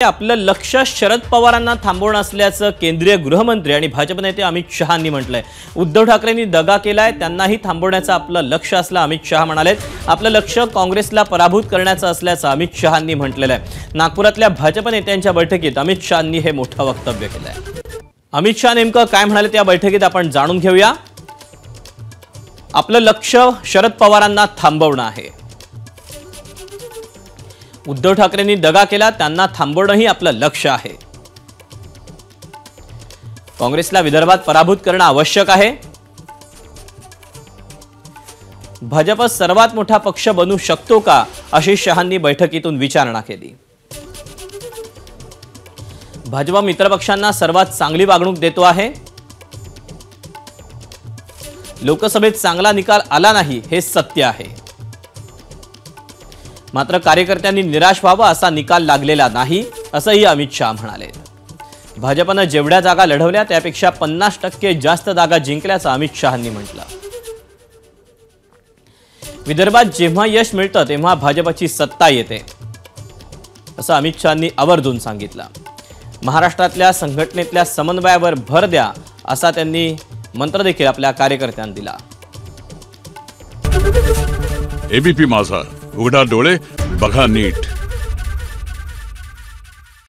आपलं लक्ष शरद पवारांना थांबवणं असल्याचं केंद्रीय गृहमंत्री आणि भाजप नेते अमित शहांनी म्हटलंय। उद्धव ठाकरेंनी दगा केलाय, त्यांनाही थांबवण्याचं आपलं लक्ष असलं अमित शहा म्हणालेत। आपलं लक्ष काँग्रेसला पराभूत करण्याचं असल्याचं अमित शहांनी म्हटलेलं आहे। नागपुरातल्या भाजप नेत्यांच्या बैठकीत अमित शहांनी हे मोठं वक्तव्य केलंय। अमित शहा नेमकं काय म्हणाले त्या बैठकीत आपण जाणून घेऊया। आपलं लक्ष शरद पवारांना थांबवणं आहे। उद्धव ठाकरेंनी दगा केला, त्यांना थांबवणंही आपलं लक्ष आहे। काँग्रेसला विदर्भात पराभूत करणं आवश्यक आहे। भाजप सर्वात मोठा पक्ष बनू शकतो का, अशी शहांनी बैठकीतून विचारणा केली। भाजप मित्रपक्षांना सर्वात चांगली वागणूक देतो आहे। लोकसभेत चांगला निकाल आला नाही हे सत्य आहे, मात्र कार्यकर्त्यांनी निराश व्हावं असा निकाल लागलेला नाही, असंही अमित शहा म्हणाले। भाजपनं जेवढ्या जागा लढवल्या त्यापेक्षा 50% जास्त जागा जिंकल्याचं अमित शहांनी म्हटलं। विदर्भात जेव्हा यश मिळतं तेव्हा भाजपची सत्ता येते, असं अमित शहांनी आवर्जून सांगितलं। महाराष्ट्रातल्या संघटनेतल्या समन्वयावर भर द्या, असा त्यांनी मंत्र देखील आपल्या कार्यकर्त्यांना दिला। एबीपी माझा, उघडा डोळे बघा नीट।